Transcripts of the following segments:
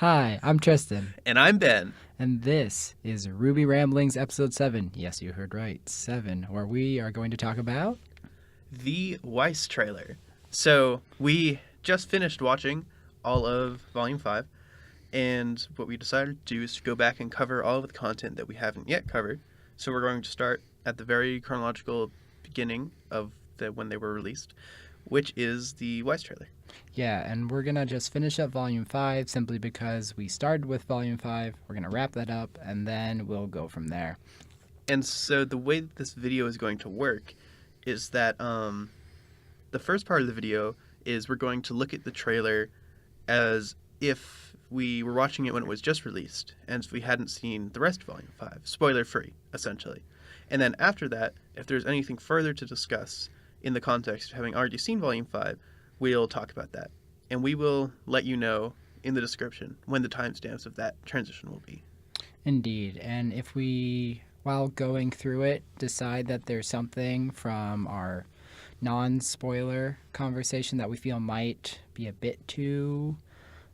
Hi, I'm Tristan, And I'm Ben. and this is Rwby Ramblings Episode 7. Yes, you heard right, 7, where we are going to talk about. The Weiss trailer. So, we just finished watching all of Volume 5, and what we decided to do is to go back and cover all of the content that we haven't yet covered. So, we're going to start at the very chronological beginning of when they were released, which is the Weiss trailer. Yeah, and we're going to just finish up Volume 5 simply because we started with Volume 5. We're going to wrap that up, and then we'll go from there. And so, the way that this video is going to work is that the first part of the video is we're going to look at the trailer as if we were watching it when it was just released and if we hadn't seen the rest of Volume 5. Spoiler free, essentially. And then after that, if there's anything further to discuss in the context of having already seen Volume 5, we'll talk about that. And we will let you know in the description when the timestamps of that transition will be. Indeed, and if we, while going through it, decide that there's something from our non-spoiler conversation that we feel might be a bit too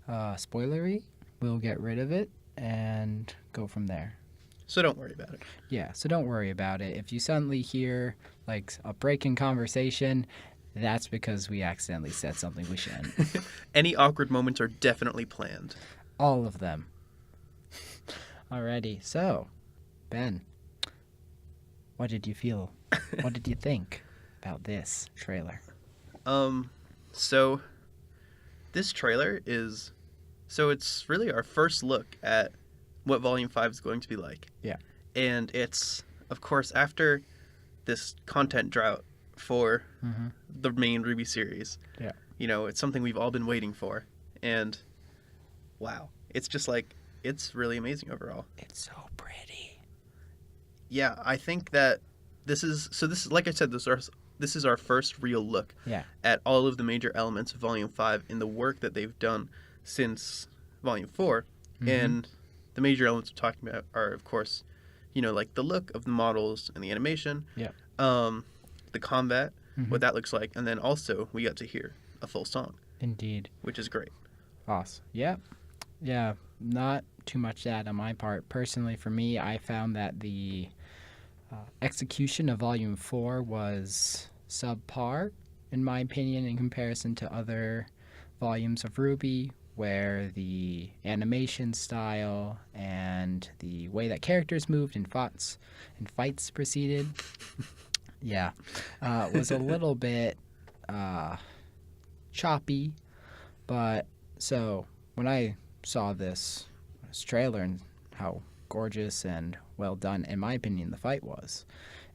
spoilery, we'll get rid of it and go from there. So don't worry about it. Yeah, so don't worry about it. If you suddenly hear like a break in conversation, that's because we accidentally said something we shouldn't. Any awkward moments are definitely planned. All of them. Alrighty, so Ben, what did you feel? What did you think about this trailer? So this trailer is, so it's really our first look at what Volume 5 is going to be like. Yeah. And it's, of course, after this content drought for the main Rwby series. Yeah. You know, it's something we've all been waiting for. And wow, it's just like, it's really amazing overall. It's so pretty. Yeah, I think that this is, like I said, this is our first real look at all of the major elements of Volume 5 in the work that they've done since Volume 4. And the major elements we're talking about are, of course, you know, like the look of the models and the animation, the combat, what that looks like, and then also we got to hear a full song. Indeed. Which is great. Awesome. Yeah, not too much to add on my part. Personally, for me, I found that the execution of Volume 4 was subpar, in my opinion, in comparison to other volumes of Rwby, where the animation style and the way that characters moved and fights proceeded, was a little bit choppy. But so when I saw this trailer and how gorgeous and well done, in my opinion, the fight was,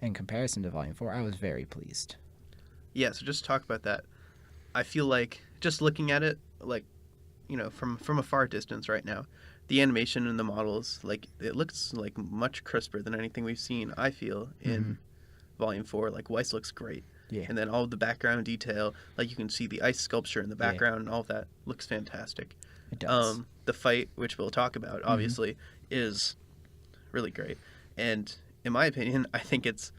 in comparison to Volume 4, I was very pleased. Yeah, so just talk about that. I feel like just looking at it, like, you know, from a far distance right now, the animation and the models, like, it looks like much crisper than anything we've seen, I feel, in Volume 4. Like, Weiss looks great. Yeah. And then all of the background detail, like you can see the ice sculpture in the background and all of that looks fantastic. It does. The fight, which we'll talk about, obviously, is really great. And in my opinion, I think it's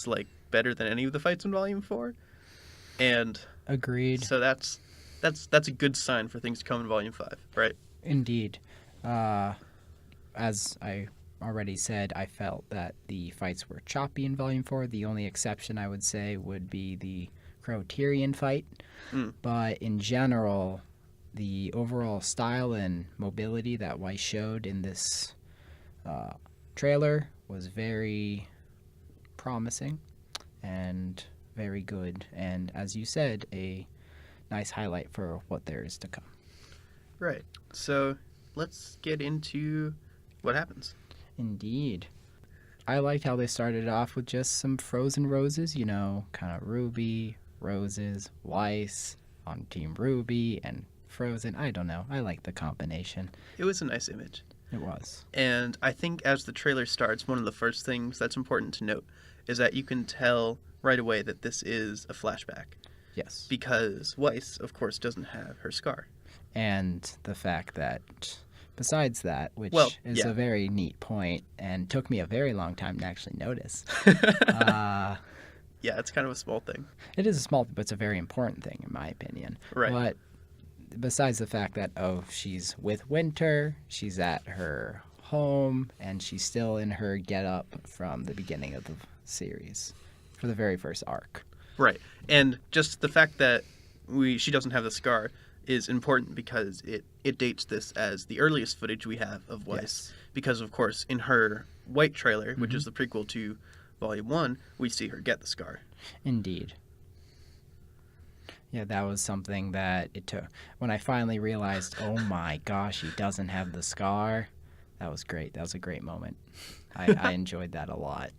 like better than any of the fights in Volume 4. And agreed. So that's a good sign for things to come in Volume 5, right? Indeed. As I already said, I felt that the fights were choppy in Volume 4. The only exception I would say would be the Crow-Tyrion fight. But in general, the overall style and mobility that Weiss showed in this trailer was very promising and very good. And as you said, a nice highlight for what there is to come. Right. So let's get into what happens. Indeed. I liked how they started off with just some frozen roses, you know, kind of Rwby, roses, Weiss on Team Rwby, and frozen. I don't know. I like the combination. It was a nice image. It was. And I think as the trailer starts, one of the first things that's important to note is that you can tell right away that this is a flashback. Yes. Because Weiss, of course, doesn't have her scar. And the fact that, besides that, which is a very neat point and took me a very long time to actually notice. Yeah, it's kind of a small thing. It is a small, but it's a very important thing, in my opinion. Right. But besides the fact that, she's with Winter, she's at her home, and she's still in her get-up from the beginning of the series for the very first arc. Right. And just the fact that she doesn't have the scar is important because it dates this as the earliest footage we have of Weiss. Yes. Because, of course, in her White trailer, which is the prequel to Volume 1, we see her get the scar. Indeed. Yeah, that was something that it took. When I finally realized, oh my gosh, he doesn't have the scar, that was great. That was a great moment. I enjoyed that a lot.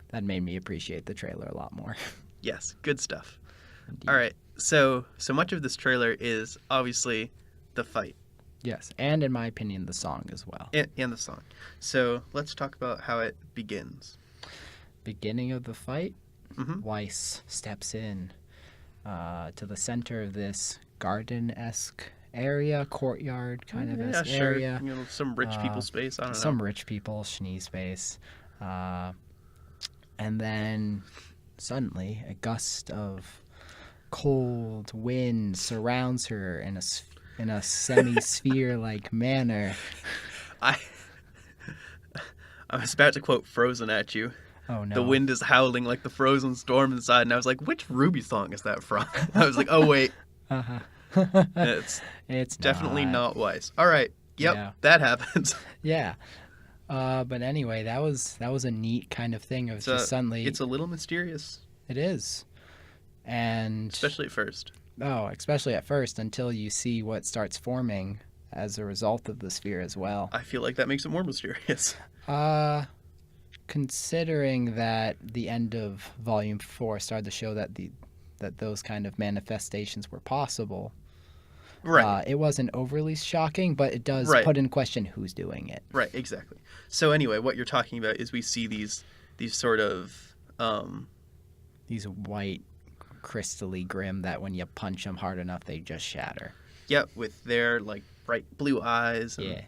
That made me appreciate the trailer a lot more. Yes, good stuff. Indeed. All right, so much of this trailer is obviously the fight. Yes, and in my opinion, the song as well. And the song. So let's talk about how it begins. Beginning of the fight, Mm-hmm. Weiss steps in to the center of this garden-esque area, courtyard kind of esque area. You know, some rich people space. I don't know. Some rich people, Schnee space. And then suddenly a gust of cold wind surrounds her in a semi-sphere-like manner. I was about to quote Frozen at you. Oh no. The wind is howling like the frozen storm inside, and I was like, which Rwby song is that from? I was like, oh wait. Uh-huh. It's definitely not Weiss. All right. Yep, Yeah. that happens. Yeah. But anyway, that was a neat kind of thing. It was just suddenly... It's a little mysterious. It is. And... Especially at first. Oh, especially at first, until you see what starts forming as a result of the sphere as well. I feel like that makes it more mysterious. Considering that the end of Volume 4 started to show that those kind of manifestations were possible, Right. it wasn't overly shocking, but it does put in question who's doing it. Right, exactly. So anyway, what you're talking about is we see these sort of... These white, crystally grim that when you punch them hard enough, they just shatter. Yep, with their, like, bright blue eyes and Yeah.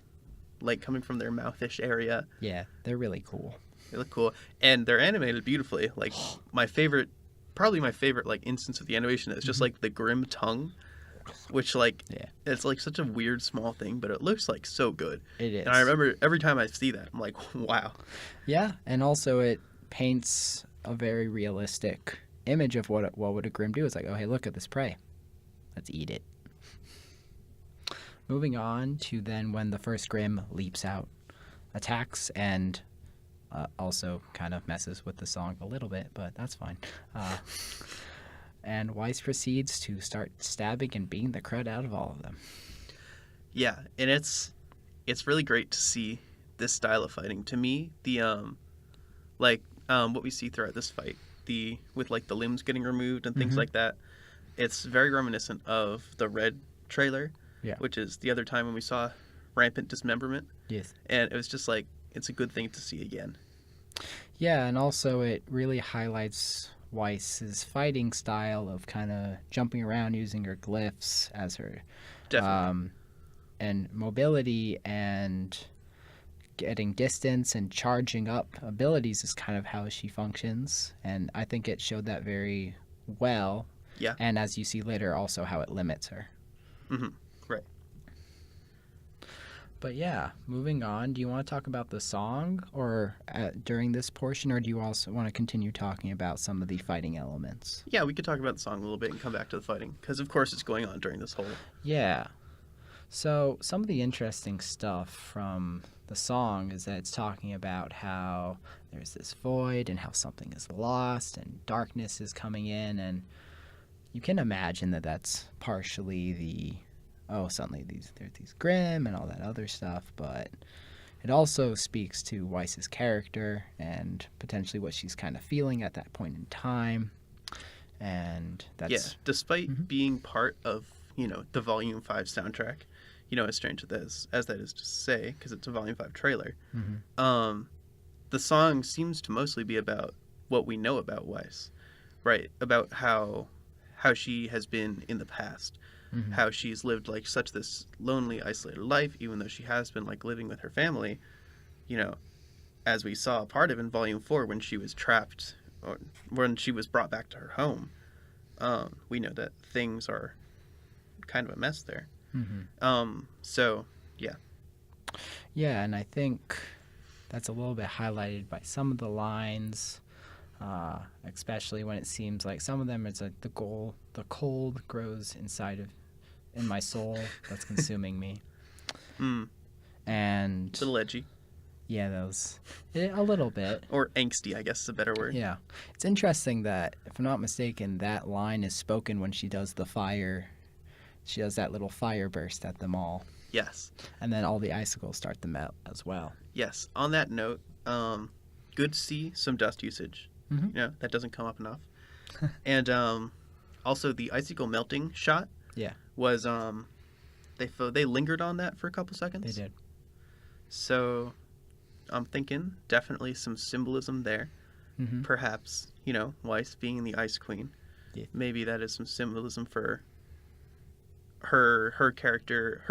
light coming from their mouthish area. Yeah, they're really cool. They look cool. And they're animated beautifully. Like, probably my favorite, like, instance of the animation is just, like, the grim tongue, which, like, it's, like, such a weird, small thing, but it looks, like, so good. It is. And I remember every time I see that, I'm like, wow. Yeah, and also it paints a very realistic image of what would a grim do. It's like, oh, hey, look at this prey. Let's eat it. Moving on to then when the first grim leaps out, attacks, and also kind of messes with the song a little bit, but that's fine. And Weiss proceeds to start stabbing and beating the crud out of all of them. Yeah, and it's really great to see this style of fighting. To me, the what we see throughout this fight, with like the limbs getting removed and things like that, it's very reminiscent of the Red trailer, which is the other time when we saw rampant dismemberment. Yes. And it was just like, it's a good thing to see again. Yeah, and also it really highlights Weiss's fighting style of kind of jumping around using her glyphs as her and mobility and getting distance and charging up abilities is kind of how she functions, and I think it showed that very well. Yeah. And as you see later, also how it limits her. Mm-hmm. Right. But yeah, moving on, do you want to talk about the song or during this portion, or do you also want to continue talking about some of the fighting elements? Yeah, we could talk about the song a little bit and come back to the fighting, because of course it's going on during this whole... Yeah. So some of the interesting stuff from the song is that it's talking about how there's this void and how something is lost and darkness is coming in, and you can imagine that that's partially suddenly there's these grim and all that other stuff, but it also speaks to Weiss's character and potentially what she's kind of feeling at that point in time. And that's... despite being part of, the Volume 5 soundtrack, as strange as that is to say, because it's a Volume 5 trailer, the song seems to mostly be about what we know about Weiss, right? About how she has been in the past, how she's lived like such this lonely, isolated life, even though she has been like living with her family, as we saw a part of in Volume 4 when she was trapped, or when she was brought back to her home. We know that things are kind of a mess there. Mm-hmm. So yeah. Yeah, and I think that's a little bit highlighted by some of the lines, especially when it seems like some of them it's like the cold grows in my soul that's consuming me. And A little edgy. Yeah, a little bit. Or angsty, I guess is a better word. Yeah. It's interesting that, if I'm not mistaken, that line is spoken when she does the fire. She does that little fire burst at them all. Yes. And then all the icicles start to melt as well. Yes. On that note, good to see some dust usage. Mm-hmm. You know, that doesn't come up enough. And also the icicle melting shot. Yeah. Was they lingered on that for a couple seconds. They did. So I'm thinking definitely some symbolism there. Mm-hmm. Perhaps, you know, Weiss being the Ice Queen. Yeah. Maybe that is some symbolism for her character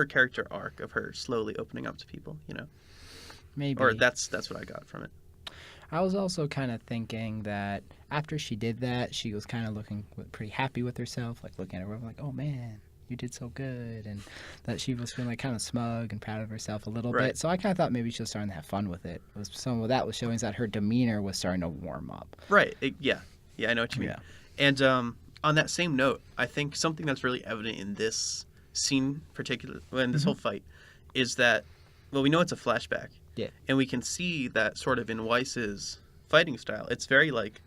arc of her slowly opening up to people, you know. Maybe. Or that's what I got from it. I was also kind of thinking that after she did that, she was kind of looking pretty happy with herself, like looking at everyone like, oh man, you did so good, and that she was feeling like kind of smug and proud of herself a little bit. So I kind of thought maybe she was starting to have fun with it. Some of that was showing that her demeanor was starting to warm up. Right. Yeah, I know what you mean. Yeah. And on that same note, I think something that's really evident in this scene, particularly in this whole fight, is that, well, we know it's a flashback. Yeah. And we can see that sort of in Weiss's fighting style. It's very, like,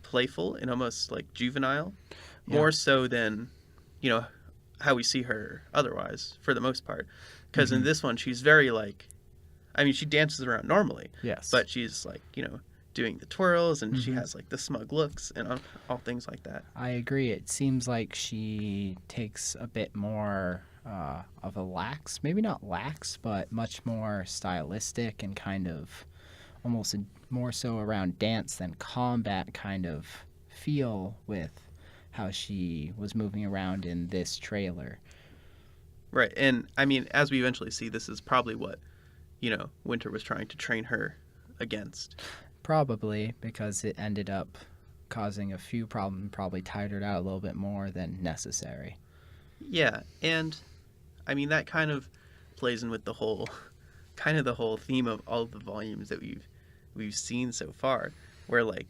playful and almost, like, juvenile. Yeah. More so than, you know, how we see her otherwise, for the most part. Because in this one, she's very, like... I mean, she dances around normally. Yes. But she's, like, you know, doing the twirls, and she has, like, the smug looks and all things like that. I agree. It seems like she takes a bit more... of a lax, maybe not lax, but much more stylistic and kind of almost more so around dance than combat kind of feel with how she was moving around in this trailer. Right, and I mean, as we eventually see, this is probably what, you know, Winter was trying to train her against. Probably, because it ended up causing a few problems, probably tired her out a little bit more than necessary. Yeah, and I mean, that kind of plays in with the whole theme of all of the volumes that we've seen so far, where, like,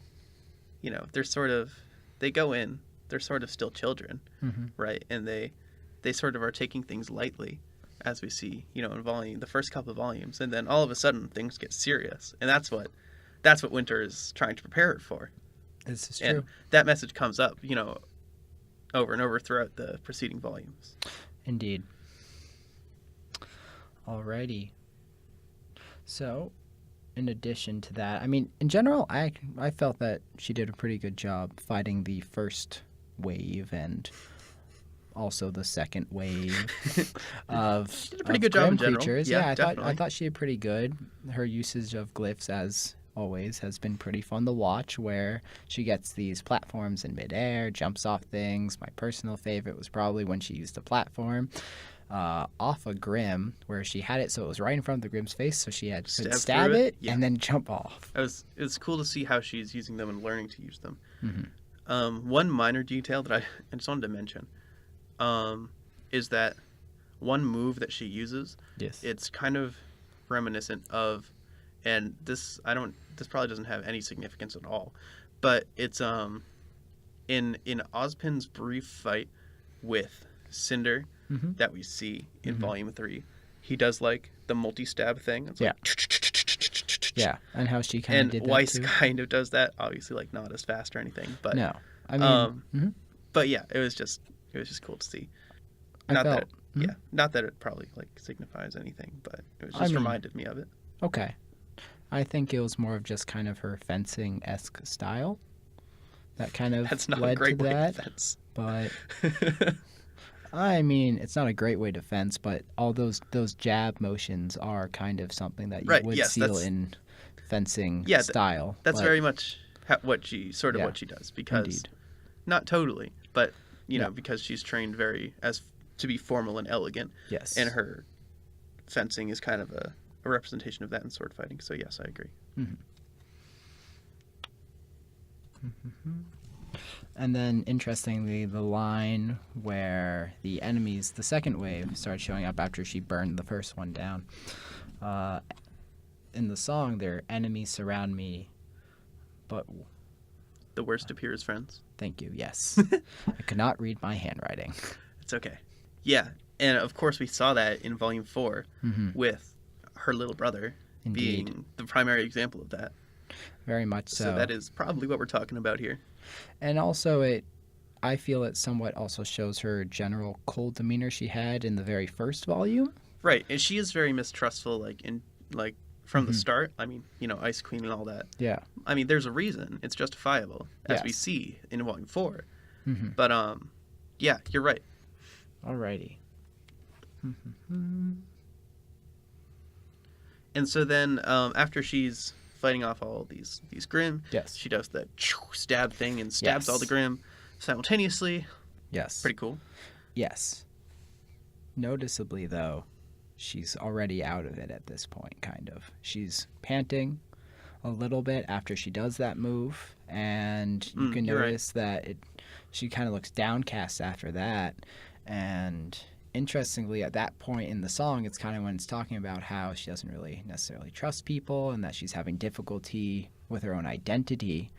you know, they go in, they're sort of still children, right? And they sort of are taking things lightly, as we see, you know, in the first couple of volumes, and then all of a sudden things get serious, and that's what Winter is trying to prepare her for. This is true. And that message comes up, you know, over and over throughout the preceding volumes. Indeed. Alrighty. So, in addition to that, I mean, in general, I felt that she did a pretty good job fighting the first wave and also the second wave of, she did a pretty good job in general. Creatures. Yeah, I thought she did pretty good. Her usage of glyphs, as always, has been pretty fun to watch, where she gets these platforms in midair, jumps off things. My personal favorite was probably when she used a platform off a Grim, where she had it so it was right in front of the Grim's face, so she had to stab it and then jump off. It was cool to see how she's using them and learning to use them. One minor detail that I just wanted to mention is that one move that she uses, it's kind of reminiscent of, and this probably doesn't have any significance at all, but it's in Ozpin's brief fight with Cinder that we see in Volume 3, he does, like, the multi-stab thing. It's like, yeah, and how she kind of did that, Weiss too. kind of does that, obviously, like, not as fast or anything, but no, I mean, but yeah, it was just cool to see. Not that it probably, like, signifies anything, but it was just reminded me of it. Okay. I think it was more of just kind of her fencing-esque style that kind of That's not led a great to way that. to fence. But I mean, it's not a great way to fence, but all those jab motions are kind of something that you would see in fencing style. That's very much what she does, because not totally, but you know, because she's trained to be formal and elegant. Yes. And her fencing is kind of a representation of that in sword fighting. So yes, I agree. And then, interestingly, the line where the enemies, the second wave, started showing up after she burned the first one down. In the song, their enemies surround me, but The worst appear as friends. thank you, yes. I could not read my handwriting. It's okay. Yeah, and of course we saw that in Volume 4 with her little brother Indeed. being the primary example of that. Very much so. So that is probably what we're talking about here. And also, I feel it somewhat also shows her general cold demeanor she had in the very first volume. Right, and she is very mistrustful, from the start. I mean, Ice Queen and all that. Yeah. I mean, there's a reason. It's justifiable, as we Yes. see in Volume 4. Mm-hmm. But, yeah, you're right. Alrighty. And so then, after she's fighting off all these Grimm, Yes. she does the stab thing and stabs all the Grimm simultaneously. Yes. Pretty cool. Yes. Noticeably, though, she's already out of it at this point, kind of. She's panting a little bit after she does that move, and you can you're notice that she kind of looks downcast after that. And interestingly, at that point in the song, it's kind of when it's talking about how she doesn't really necessarily trust people and that she's having difficulty with her own identity.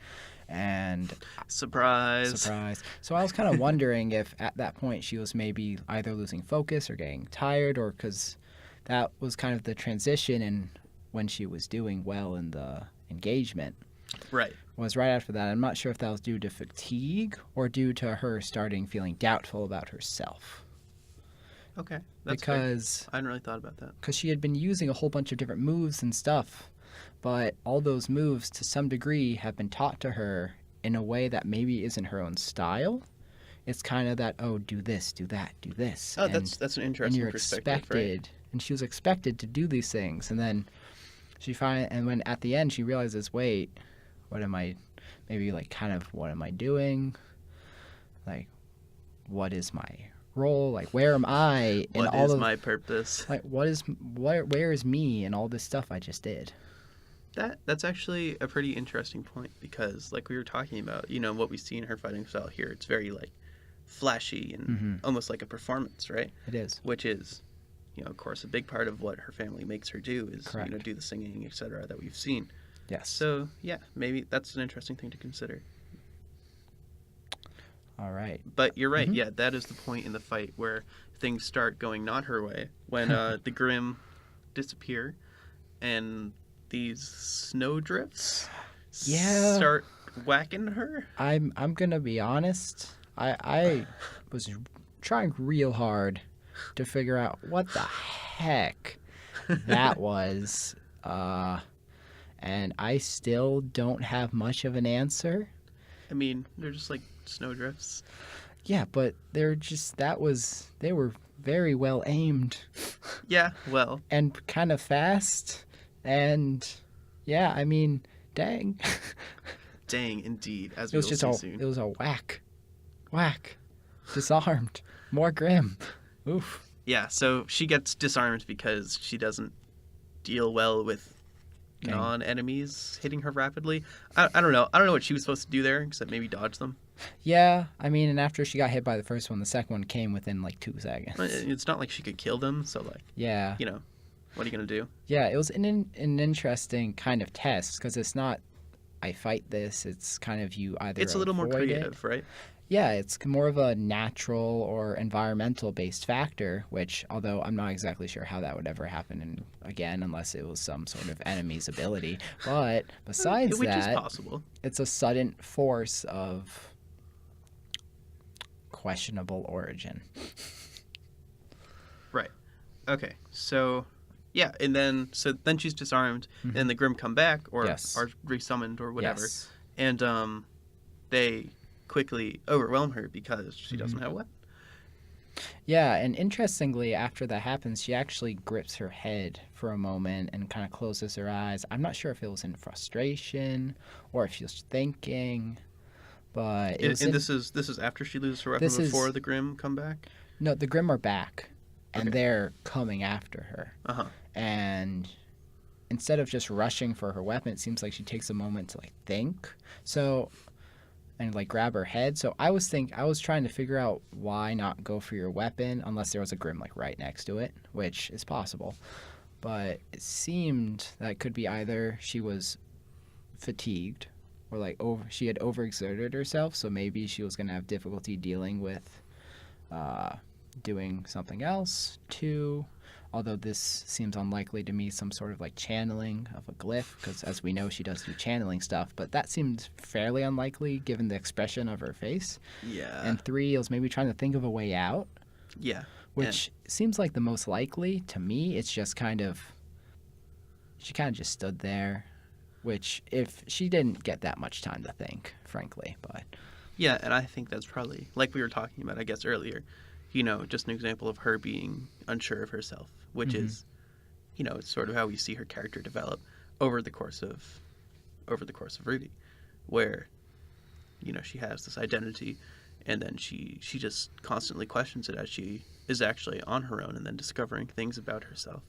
And Surprise. So I was kind of wondering if at that point she was maybe either losing focus or getting tired, or because that was kind of the transition in when she was doing well in the engagement. Right. Was right after that. I'm not sure if that was due to fatigue or due to her starting feeling doubtful about herself. Okay. That's because fair. I hadn't really thought about that. Because she had been using a whole bunch of different moves and stuff, but all those moves to some degree have been taught to her in a way that maybe isn't her own style. It's kind of that, oh, do this, do that, do this. Oh, that's an interesting perspective, right? And she was expected to do these things, and then when at the end she realizes, wait, what am I doing? Like, what is my role? Like, where am I in what all is of my purpose? Like, where is me in all this stuff I just did? That's actually a pretty interesting point, because like we were talking about, what we see in her fighting style here, it's very like flashy and almost like a performance, right? It is. Which is, of course, a big part of what her family makes her do is, Correct. do the singing, etc., that we've seen. Yes. So, yeah, maybe that's an interesting thing to consider. All right. But you're right. Yeah, that is the point in the fight where things start going not her way, when the Grimm disappear and these snowdrifts start whacking her. I'm gonna be honest. I was trying real hard to figure out what the heck that was, and I still don't have much of an answer. I mean, they're just like snowdrifts. Yeah, but they were very well aimed. Yeah, well. And kind of fast. And yeah, I mean, dang. Dang, indeed. As It was we just will see soon. It was a whack. Disarmed. More Grimm. Oof. Yeah, so she gets disarmed because she doesn't deal well with non-enemies hitting her rapidly. I don't know. I don't know what she was supposed to do there, except maybe dodge them. Yeah, I mean, and after she got hit by the first one, the second one came within like 2 seconds. It's not like she could kill them, so like, yeah, what are you going to do? Yeah, it was an interesting kind of test, because it's not, I fight this, it's kind of you either It's a little more avoid creative, right? Yeah, it's more of a natural or environmental-based factor, which, although I'm not exactly sure how that would ever happen again, unless it was some sort of enemy's ability. But besides which that, is possible. It's a sudden force of questionable origin. Right. Okay. So, yeah, and then she's disarmed, and the Grimm come back, or are resummoned, or whatever, and they quickly overwhelm her because she doesn't have a weapon. Yeah, and interestingly, after that happens, she actually grips her head for a moment and kind of closes her eyes. I'm not sure if it was in frustration or if she was thinking, but this is after she loses her weapon, before the Grimm come back? No, the Grimm are back, and they're coming after her. Uh-huh. And instead of just rushing for her weapon, it seems like she takes a moment to think. So and like grab her head. So I was trying to figure out why not go for your weapon unless there was a Grim like right next to it, which is possible. But it seemed that it could be either she was fatigued or like she had overexerted herself, so maybe she was going to have difficulty dealing with doing something else. Two, although this seems unlikely to me, some sort of like channeling of a glyph, because as we know she does do channeling stuff, but that seemed fairly unlikely given the expression of her face. Yeah. And three, I was maybe trying to think of a way out. Yeah. Which seems like the most likely to me. It's just she kind of just stood there, which if she didn't get that much time to think, frankly, but yeah, and I think that's probably, like we were talking about, I guess, earlier, just an example of her being unsure of herself, which is, it's sort of how we see her character develop over the course of Rwby, where, she has this identity, and then she just constantly questions it as she is actually on her own and then discovering things about herself.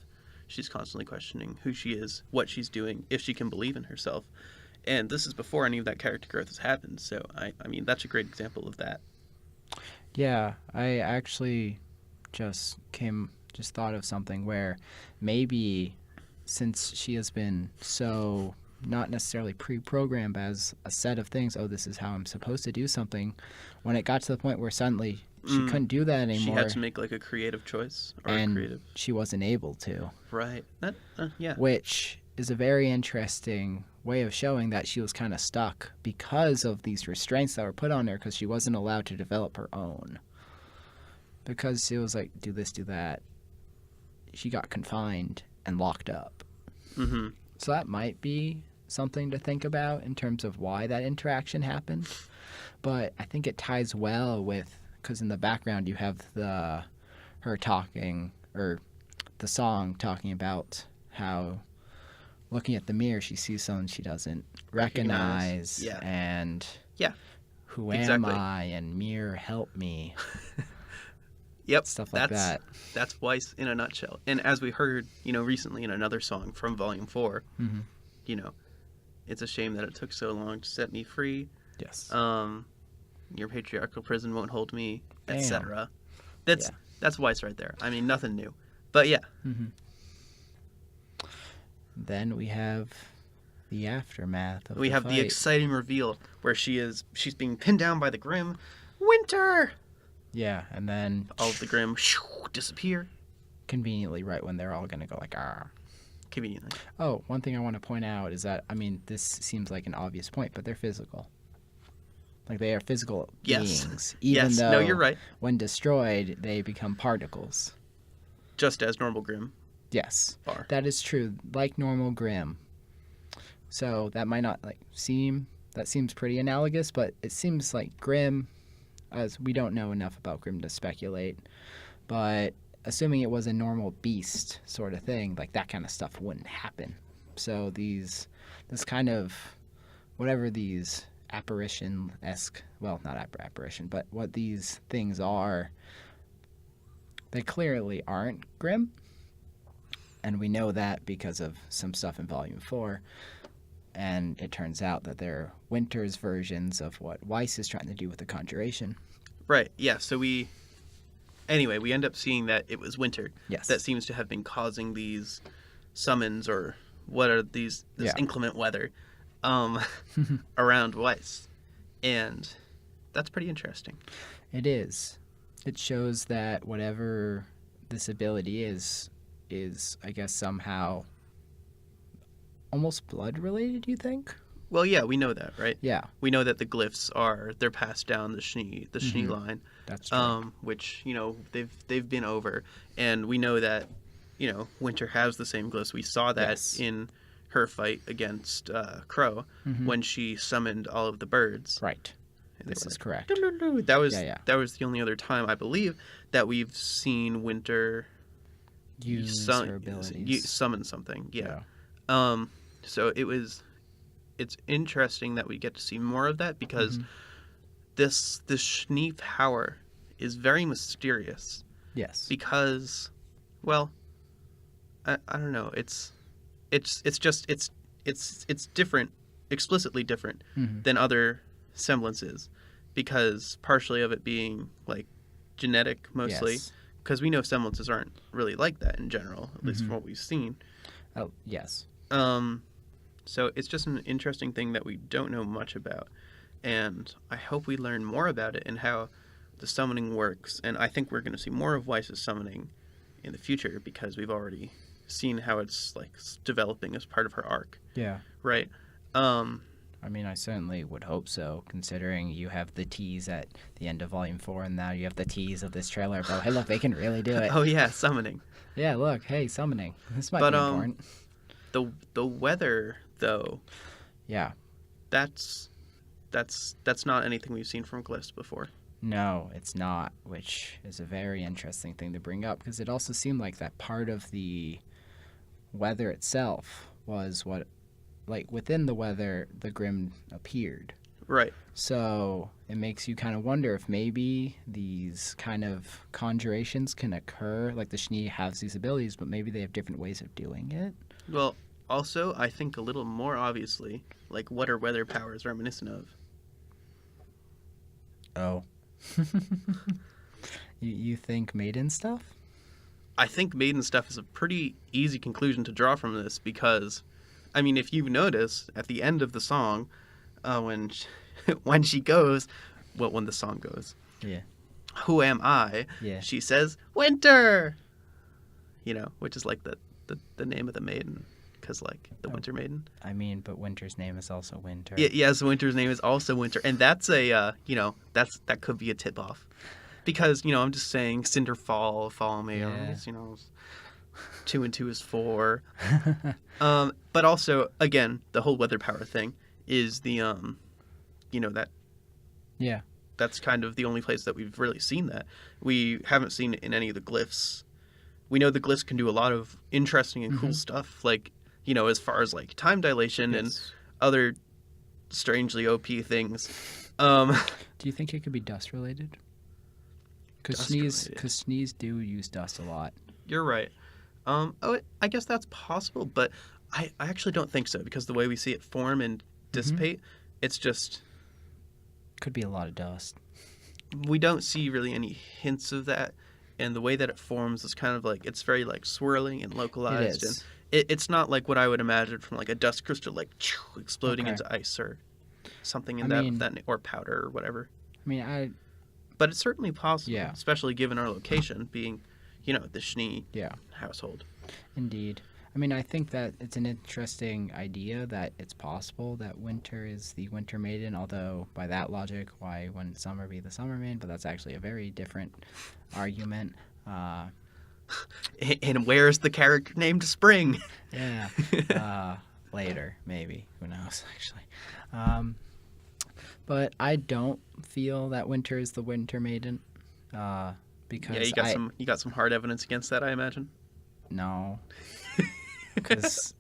She's constantly questioning who she is, what she's doing, if she can believe in herself. And this is before any of that character growth has happened. So, I mean, that's a great example of that. Yeah, I actually just thought of something where maybe since she has been so not necessarily pre-programmed as a set of things, oh, this is how I'm supposed to do something, when it got to the point where suddenly she couldn't do that anymore. She had to make like a creative choice, and she wasn't able to. Right. Yeah. Which is a very interesting way of showing that she was kind of stuck because of these restraints that were put on her, because she wasn't allowed to develop her own. Because she was like, do this, do that. She got confined and locked up. Mm-hmm. So that might be something to think about in terms of why that interaction happened. But I think it ties well with, because in the background you have her talking, or the song talking about how looking at the mirror she sees someone she doesn't recognize. Yeah. And who exactly. am I, and mirror help me. Yep, stuff like that. That's Weiss in a nutshell. And as we heard, recently in another song from Volume 4, it's a shame that it took so long to set me free. Yes. Your patriarchal prison won't hold me, etc. That's Weiss right there. I mean, nothing new. But yeah. Mm-hmm. Then we have the aftermath of we have fight. The exciting reveal where she's being pinned down by the Grim. Winter! Yeah, and then all of the Grim disappear. Conveniently right when they're all going to go like, ah. Conveniently. Oh, one thing I want to point out is that, I mean, this seems like an obvious point, but they're physical. Like, they are physical beings. Even though, no, you're right. When destroyed, they become particles. Just as normal Grim. Yes. Are. That is true. Like normal Grim. So that might not that seems pretty analogous, but it seems like Grim, as we don't know enough about Grim to speculate, but assuming it was a normal beast sort of thing, like that kind of stuff wouldn't happen. So this kind of, whatever these apparition-esque, well, not apparition, but what these things are, they clearly aren't Grim. And we know that because of some stuff in Volume 4. And it turns out that they're Winter's versions of what Weiss is trying to do with the conjuration. Right, yeah. So we end up seeing that it was Winter. Yes. That seems to have been causing these summons, or what are this inclement weather around Weiss. And that's pretty interesting. It is. It shows that whatever this ability is, I guess, somehow almost blood related, you think? Well, yeah, we know that, right? Yeah. We know that the glyphs they're passed down the Schnee line. That's true. Which, they've been over. And we know that, Winter has the same glyphs. We saw that in her fight against Crow when she summoned all of the birds. Right. This is correct. That was the only other time, I believe, that we've seen Winter use her abilities. Summon something. Yeah. So it's interesting that we get to see more of that, because this Schnee power is very mysterious. Yes. Because, well, I don't know. It's different, explicitly different than other semblance is, because partially of it being like genetic mostly, Yes. because we know semblances aren't really like that in general, at least from what we've seen. Oh, yes. So it's just an interesting thing that we don't know much about, and I hope we learn more about it and how the summoning works. And I think we're going to see more of Weiss's summoning in the future because we've already seen how it's like developing as part of her arc, Yeah. right? I mean, I certainly would hope so, considering you have the tease at the end of Volume 4, and now you have the tease of this trailer about, hey, look, they can really do it. Oh yeah, summoning. Yeah, look, hey, summoning. This might But be important. the weather though, Yeah. that's not anything we've seen from Glyphs before. No, it's not, which is a very interesting thing to bring up, because it also seemed like that part of the weather itself was what, like, within the weather, the Grimm appeared. Right. So it makes you kind of wonder if maybe these kind of conjurations can occur. Like the Schnee has these abilities, but maybe they have different ways of doing it. Well, also, I think a little more obviously, like, what are weather powers reminiscent of? Oh. You think maiden stuff? I think maiden stuff is a pretty easy conclusion to draw from this because, I mean, if you notice at the end of the song, when when she goes, well, when the song goes, Yeah. who am I? Yeah. She says, Winter! You know, which is like the name of the maiden, because, like, the Winter Maiden. I mean, but Winter's name is also Winter. Yes, Winter's name is also Winter, and that's a, that could be a tip-off. Because, I'm just saying, Cinder Fall, follow me, Yeah. 2 and 2 is 4. But also, again, the whole weather power thing is the, that... Yeah. That's kind of the only place that we've really seen that. We haven't seen it in any of the glyphs. We know the glyphs can do a lot of interesting and cool stuff, like, as far as, like, time dilation and other strangely OP things. Do you think it could be dust related? Because Dust-related. Sneeze do use dust a lot. You're right. I guess that's possible, but I actually don't think so, because the way we see it form and dissipate, it's just... Could be a lot of dust. We don't see really any hints of that, and the way that it forms is kind of like, it's very, like, swirling and localized. It is. And it's not like what I would imagine from, like, a dust crystal, like, exploding Okay. into ice or something in I that, mean- that, or powder or whatever. I mean, But it's certainly possible, Yeah. especially given our location being, the Schnee yeah, household. indeed. I mean, I think that it's an interesting idea that it's possible that Winter is the Winter Maiden, although by that logic, why wouldn't Summer be the Summer Maiden? But that's actually a very different argument. And where's the character named Spring? Yeah. Later, maybe. Who knows, actually. But I don't feel that Winter is the Winter Maiden. Because Yeah, you got some hard evidence against that, I imagine. No. Because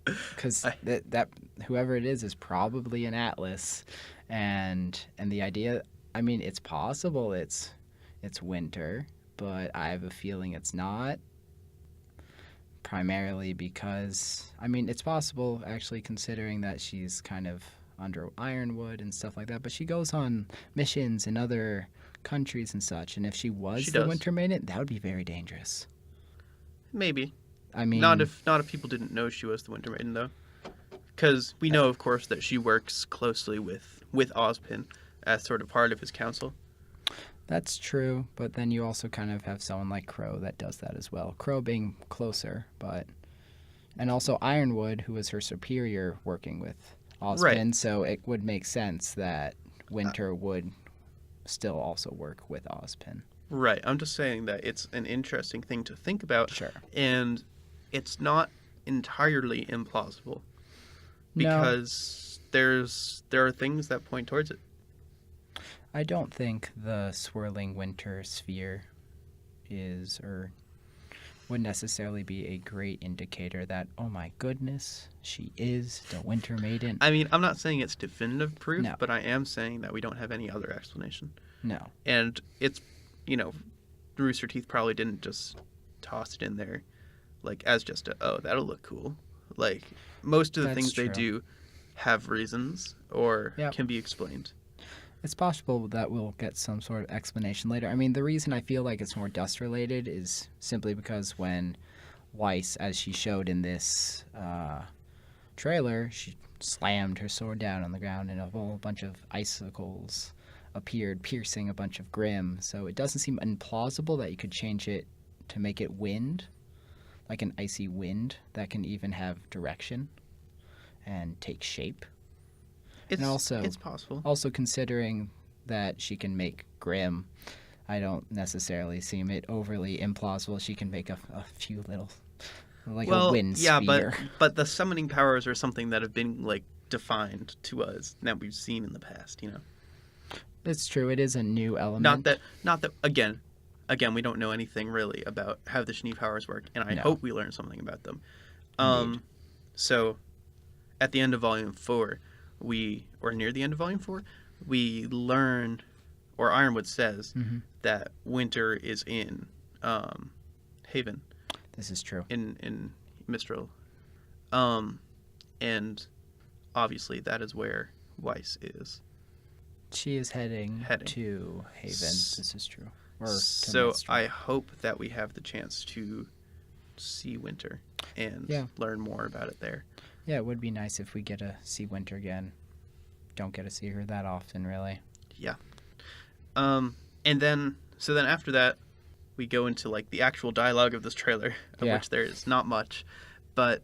that whoever it is probably an Atlas, and the idea, I mean, it's possible it's Winter, but I have a feeling it's not. Primarily because, I mean, it's possible actually, considering that she's kind of under Ironwood and stuff like that, but she goes on missions in other countries and such, and if she was She the does. Winter Maiden, that would be very dangerous. Maybe. I mean, Not if people didn't know she was the Winter Maiden, though. Because we know, of course, that she works closely with Ozpin as sort of part of his council. that's true, but then you also kind of have someone like Crow that does that as well. Crow being closer, and also Ironwood, who is her superior, working with Ozpin, Right. so it would make sense that Winter would still also work with Ozpin. Right. I'm just saying that it's an interesting thing to think about. Sure. And it's not entirely implausible. Because there are things that point towards it. I don't think the swirling winter sphere is or would necessarily be a great indicator that, oh my goodness, she is the Winter Maiden. I mean, I'm not saying it's definitive proof, No. but I am saying that we don't have any other explanation. No. And it's, Rooster Teeth probably didn't just toss it in there, like, as just that'll look cool. Like, most of the That's things they true. do have reasons or Yep. can be explained. It's possible that we'll get some sort of explanation later. I mean, the reason I feel like it's more dust related is simply because when Weiss, as she showed in this trailer, she slammed her sword down on the ground and a whole bunch of icicles appeared, piercing a bunch of Grimm. So it doesn't seem implausible that you could change it to make it wind, like an icy wind that can even have direction and take shape. It's And also, it's possible. Also considering that she can make Grimm, I don't necessarily seem it overly implausible. She can make a few little, like a wind sphere. but the summoning powers are something that have been like defined to us that we've seen in the past. You know, It's true. It is a new element. Not that. Again, we don't know anything really about how the Schnee powers work, and I hope we learn something about them. So, at the end of Volume 4, or near the end of Volume 4, we learn, or Ironwood says, that Winter is in Haven. This is true. In Mistral. And obviously that is where Weiss is. She is heading to Haven. This is true. So I hope that we have the chance to see Winter and learn more about it there. Yeah, it would be nice if we get to see Winter again. Don't get to see her that often, really. Yeah. And then after that, we go into like the actual dialogue of this trailer, of which there is not much, but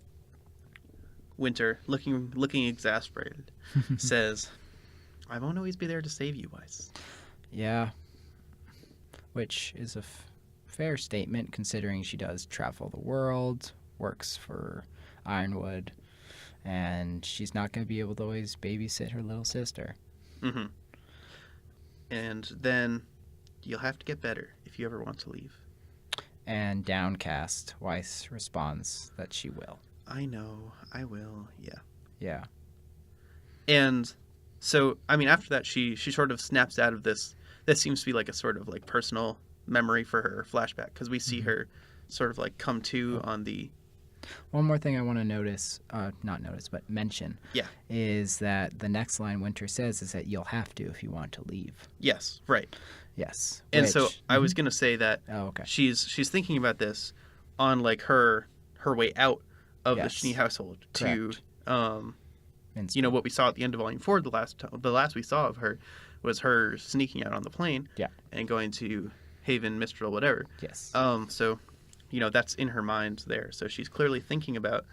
Winter, looking exasperated, says, "I won't always be there to save you, Weiss." Yeah, which is a fair statement considering she does travel the world, works for Ironwood, and she's not going to be able to always babysit her little sister. Mm-hmm. And then you'll have to get better if you ever want to leave. And downcast, Weiss responds that she will. I know, I will, yeah. Yeah. And so, I mean, after that, she sort of snaps out of this. This seems to be like a sort of like personal memory for her flashback, because we see her sort of like come to on the... One more thing I want to mention, is that the next line Winter says is that you'll have to if you want to leave. Yes, right. Yes. And so I was going to say that okay. she's thinking about this on like her way out of the Schnee household to, you know, what we saw at the end of Volume 4, the last we saw of her was her sneaking out on the plane and going to Haven, Mistral, whatever. Yes. So, you know, that's in her mind there. So she's clearly thinking about,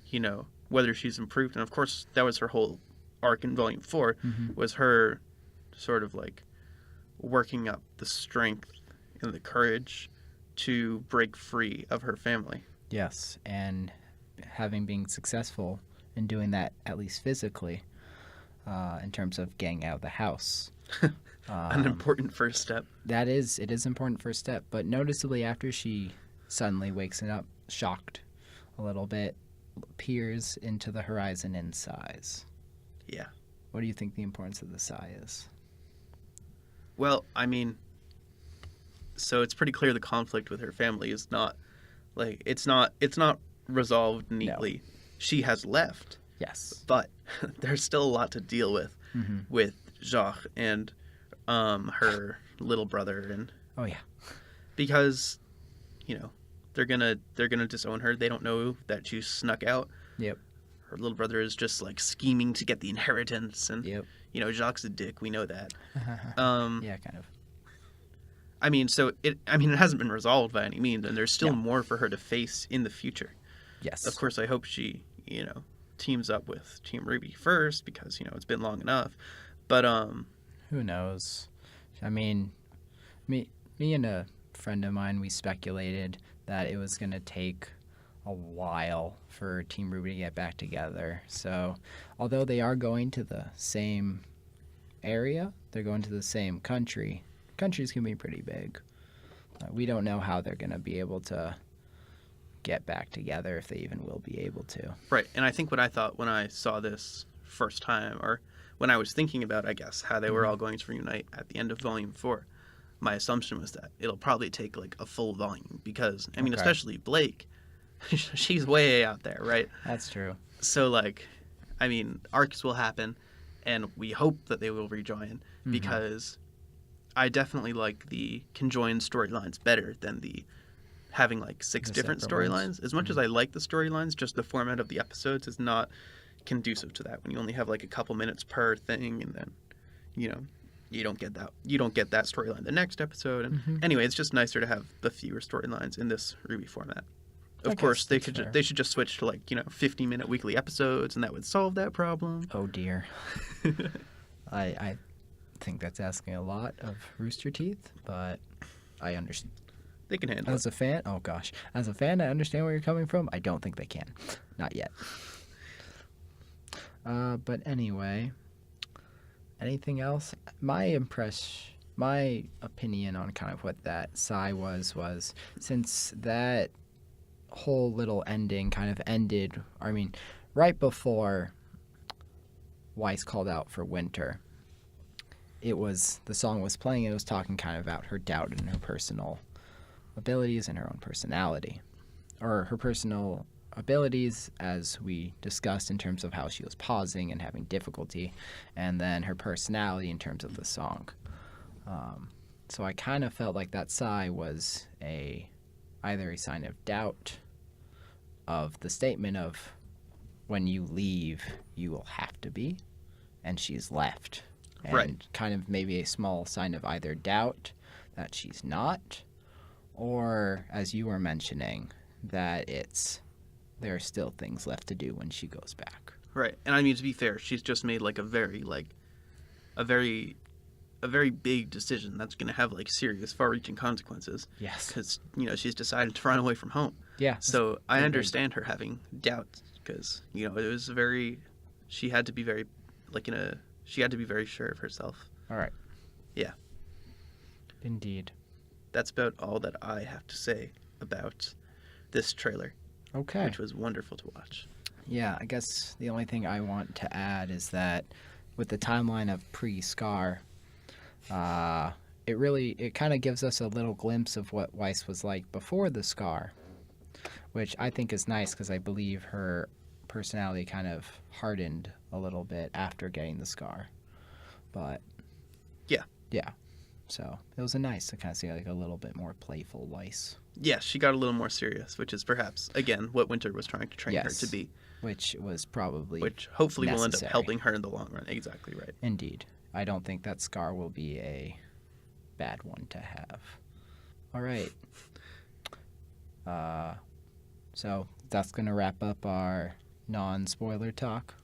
you know, whether she's improved. And of course, that was her whole arc in Volume 4, was her sort of like working up the strength and the courage to break free of her family. Yes, and having been successful in doing that, at least physically, in terms of getting out of the house. An important first step. It is an important first step, but noticeably after she suddenly wakes up, shocked a little bit, peers into the horizon and sighs. Yeah. What do you think the importance of the sigh is? Well, I mean, so it's pretty clear the conflict with her family is not, like, it's not resolved neatly. No. She has left. Yes. But there's still a lot to deal with Jacques and her little brother and because, you know, they're gonna disown her. They don't know that she snuck out. Yep. Her little brother is just like scheming to get the inheritance, and you know, Jacques' a dick. We know that. Yeah, kind of. I mean, it hasn't been resolved by any means, and there's still more for her to face in the future. Yes. Of course, I hope she, you know, teams up with Team Rwby first, because, you know, it's been long enough. But who knows? I mean, me and a friend of mine, we speculated that it was going to take a while for Team Rwby to get back together. So, although they are going to the same area, they're going to the same country. The country's going to be pretty big. We don't know how they're going to be able to get back together, if they even will be able to. Right, and I think what I thought when I saw this first time, or when I was thinking about, I guess, how they were all going to reunite at the end of Volume 4, my assumption was that it'll probably take like a full volume, because, I mean, especially Blake, she's way out there, right? That's true. So, like, I mean, arcs will happen, and we hope that they will rejoin because I definitely like the conjoined storylines better than the having like six The different separate storylines. As much as I like the storylines, just the format of the episodes is not conducive to that. When you only have like a couple minutes per thing, and then you know you don't get that storyline the next episode. And anyway, it's just nicer to have the fewer storylines in this Rwby format. Of course, they should just switch to 50-minute weekly episodes, and that would solve that problem. Oh dear. I think that's asking a lot of Rooster Teeth, but I understand. They can handle it. As a fan, oh gosh. As a fan, I understand where you're coming from. I don't think they can. Not yet. But anyway, anything else? My opinion on kind of what that sigh was since that whole little ending kind of ended, I mean, right before Weiss called out for Winter, the song was playing, and it was talking kind of about her doubt in her personal abilities and her own personality, or her personal abilities as we discussed in terms of how she was pausing and having difficulty, and then her personality in terms of the song. So I kind of felt like that sigh was either a sign of doubt of the statement of when you leave you will have to be, and she's left, and right. Kind of maybe a small sign of either doubt that she's not, or, as you were mentioning, that there are still things left to do when she goes back. Right. And I mean, to be fair, she's just made a very big decision that's going to have serious, far-reaching consequences. Yes. Because she's decided to run away from home. Yeah. So I understand her having doubts because it was she had to be very sure of herself. All right. Yeah. Indeed. That's about all that I have to say about this trailer. Okay. Which was wonderful to watch. Yeah, I guess the only thing I want to add is that with the timeline of pre-Scar, it kind of gives us a little glimpse of what Weiss was like before the Scar, which I think is nice because I believe her personality kind of hardened a little bit after getting the Scar. But yeah. So it was nice to kind of see a little bit more playful Weiss. Yeah, she got a little more serious, which is perhaps, again, what Winter was trying to train her to be. Which was probably Which hopefully necessary. will end up helping her in the long run. Exactly right. Indeed. I don't think that Scar will be a bad one to have. All right. So that's going to wrap up our non-spoiler talk.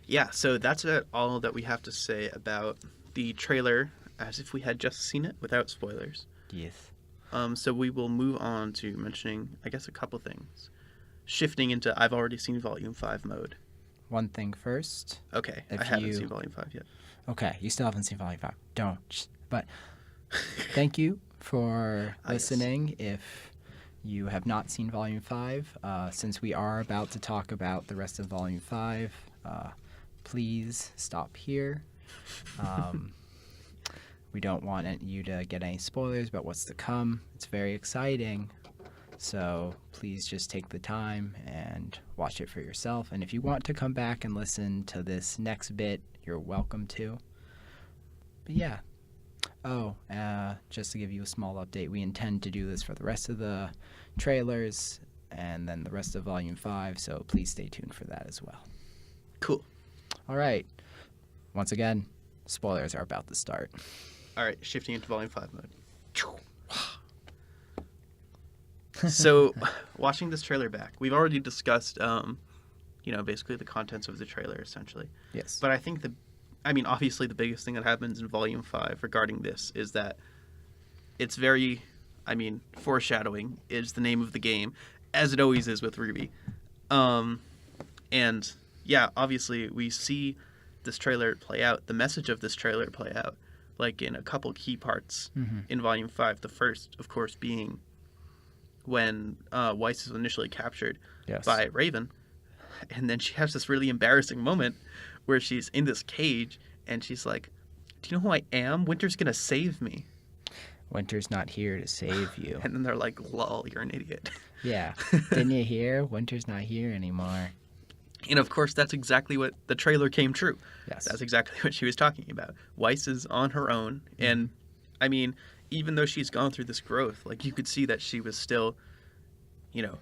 Yeah, so that's all that we have to say about the trailer as if we had just seen it without spoilers. Yes. So we will move on to mentioning, I guess, a couple things. Shifting into I've already seen Volume 5 mode. One thing first. Okay, I haven't seen Volume 5 yet. Okay, you still haven't seen Volume 5. Don't. But thank you for listening. Yes. If you have not seen Volume 5, since we are about to talk about the rest of Volume 5, please stop here. We don't want you to get any spoilers about what's to come. It's very exciting. So please just take the time and watch it for yourself. And if you want to come back and listen to this next bit, you're welcome to. But yeah. Oh, just to give you a small update, we intend to do this for the rest of the trailers and then the rest of Volume 5. So please stay tuned for that as well. Cool. All right. Once again, spoilers are about to start. All right, shifting into Volume 5 mode. So, watching this trailer back, we've already discussed, basically the contents of the trailer, essentially. Yes. But I think obviously the biggest thing that happens in Volume 5 regarding this is that it's very, foreshadowing is the name of the game, as it always is with Rwby. And, yeah, obviously we see this trailer play out, the message of this trailer play out, in a couple key parts in Volume 5. The first, of course, being when Weiss is initially captured by Raven, and then she has this really embarrassing moment where she's in this cage, and she's like, do you know who I am? Winter's gonna save me. Winter's not here to save you. And then they're like, lol, you're an idiot. Yeah. Didn't you hear? Winter's not here anymore. And of course, that's exactly what the trailer came true. Yes. That's exactly what she was talking about. Weiss is on her own. And I mean, even though she's gone through this growth, like you could see that she was still,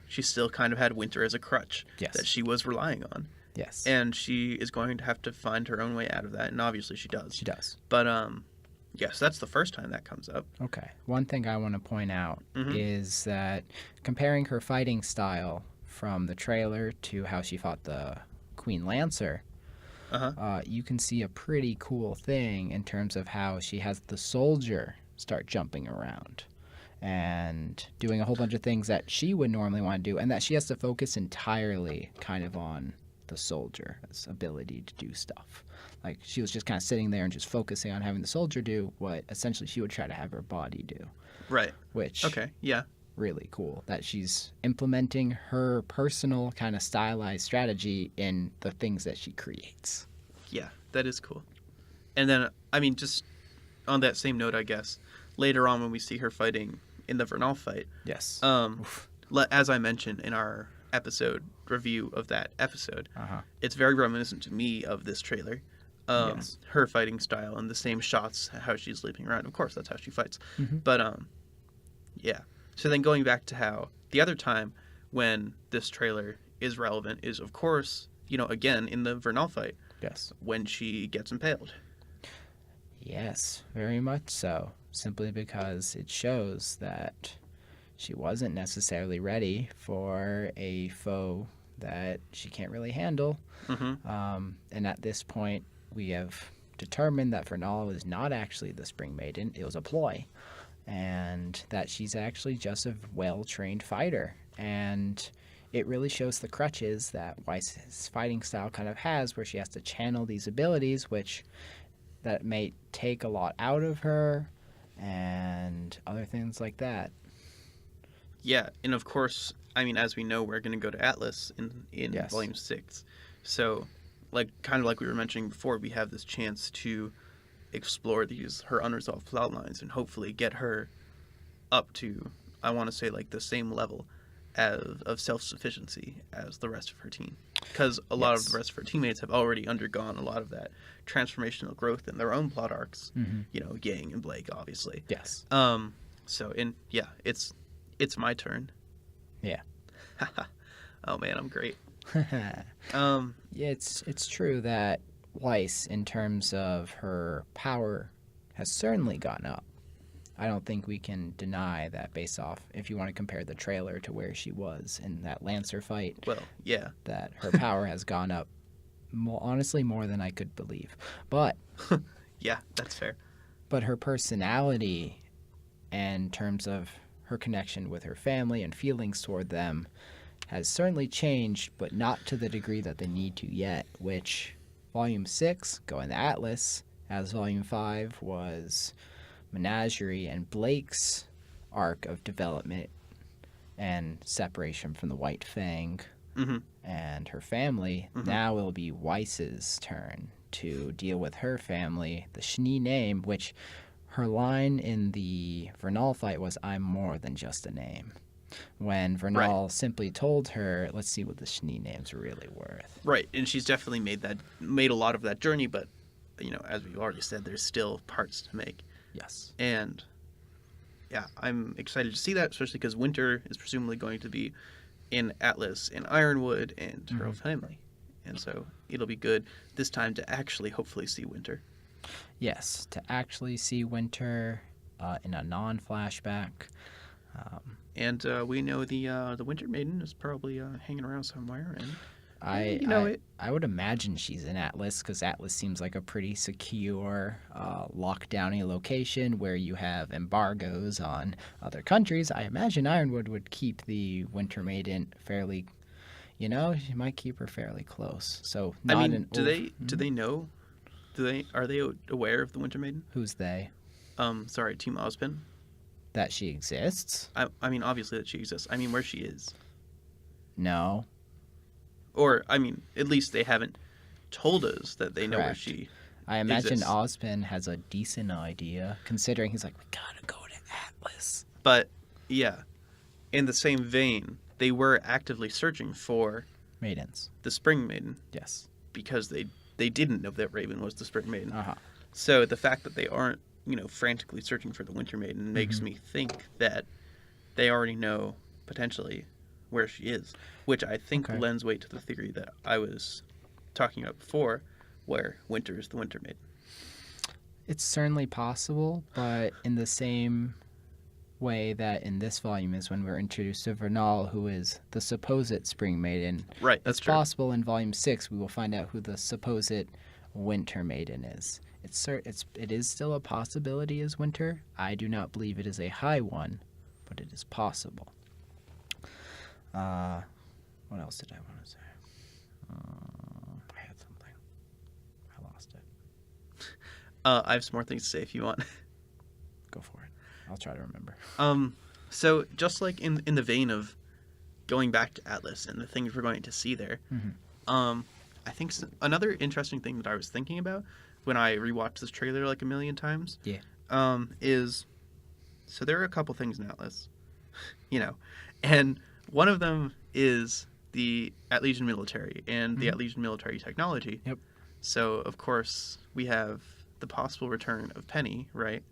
she still kind of had Winter as a crutch Yes. that she was relying on. Yes. And she is going to have to find her own way out of that. And obviously she does. She does. But, yes, that's the first time that comes up. Okay. One thing I want to point out Mhm. is that comparing her fighting style from the trailer to how she fought the Queen Lancer, you can see a pretty cool thing in terms of how she has the soldier start jumping around and doing a whole bunch of things that she would normally want to do, and that she has to focus entirely kind of on the soldier's ability to do stuff. Like, she was just kind of sitting there and just focusing on having the soldier do what essentially she would try to have her body do. Right. Which, Okay, yeah. really cool. That she's implementing her personal kind of stylized strategy in the things that she creates. Yeah, that is cool. And then, I mean, just on that same note, I guess, later on when we see her fighting in the Vernal fight, Yes. as I mentioned in our episode review of that episode, Uh-huh. it's very reminiscent to me of this trailer. Yes. Her fighting style and the same shots, how she's leaping around. Of course, that's how she fights. Mhm. But, yeah. So then going back to how the other time when this trailer is relevant is, of course, again, in the Vernal fight, Yes. when she gets impaled. Yes, very much so. Simply because it shows that she wasn't necessarily ready for a foe that she can't really handle. Mm-hmm. And at this point, we have determined that Vernal is not actually the Spring Maiden. It was a ploy. And that she's actually just a well-trained fighter. And it really shows the crutches that Weiss's fighting style kind of has, where she has to channel these abilities, which that may take a lot out of her and other things like that. Yeah, and of course, I mean, as we know, we're going to go to Atlas in Yes. Volume 6. So, kind of like we were mentioning before, we have this chance to explore her unresolved plot lines and hopefully get her up to, I want to say, the same level of self-sufficiency as the rest of her team. Because a lot of the rest of her teammates have already undergone a lot of that transformational growth in their own plot arcs. Mm-hmm. Yang and Blake, obviously. Yes. It's my turn. Yeah. Oh man, I'm great. Yeah, it's true that Weiss, in terms of her power, has certainly gone up. I don't think we can deny that based off, if you want to compare the trailer to where she was in that Lancer fight. Well, yeah. That her power has gone up, honestly, more than I could believe. But yeah, that's fair. But her personality, in terms of her connection with her family and feelings toward them, has certainly changed, but not to the degree that they need to yet, which Volume 6, going to Atlas, as Volume 5 was Menagerie and Blake's arc of development and separation from the White Fang and her family. Now it'll be Weiss's turn to deal with her family, the Schnee name, which her line in the Vernal fight was, "I'm more than just a name." When Vernal simply told her, let's see what the Schnee name's really worth. Right, and she's definitely made a lot of that journey, but, as we've already said, there's still parts to make. Yes. And, yeah, I'm excited to see that, especially because Winter is presumably going to be in Atlas and Ironwood and her own family. And so it'll be good this time to actually hopefully see Winter. Yes, to actually see Winter in a non-flashback. And we know the Winter Maiden is probably hanging around somewhere, and I would imagine she's in Atlas, because Atlas seems like a pretty secure, lockdowny location where you have embargoes on other countries. I imagine Ironwood would keep the Winter Maiden fairly, she might keep her fairly close. So not I mean, do they know? Are they aware of the Winter Maiden? Who's they? Sorry, Team Ozpin. That she exists? I mean, obviously that she exists. I mean, where she is. No. Or, I mean, at least they haven't told us that they know where Correct. she I imagine exists. Ozpin has a decent idea, considering he's like, we gotta go to Atlas. But, yeah, in the same vein, they were actively searching for Maidens. the Spring Maiden, Yes. because they didn't know that Raven was the Spring Maiden. Uh-huh. So the fact that they aren't, frantically searching for the Winter Maiden makes me think that they already know, potentially, where she is, which I think lends weight to the theory that I was talking about before, where Winter is the Winter Maiden. It's certainly possible, but in the same way that in this volume is when we're introduced to Vernal, who is the supposed Spring Maiden. Right, that's it's true. possible in volume 6 we will find out who the supposed Winter Maiden is. It is still a possibility as Winter. I do not believe it is a high one, but it is possible. What else did I want to say? I had something. I lost it. I have some more things to say if you want. Go for it. I'll try to remember. So just like in the vein of going back to Atlas and the things we're going to see there, I think another interesting thing that I was thinking about when I rewatched this trailer like a million times, is so there are a couple things in Atlas, and one of them is the Atlegian military and the Atlegian military technology. Yep. So of course we have the possible return of Penny, right?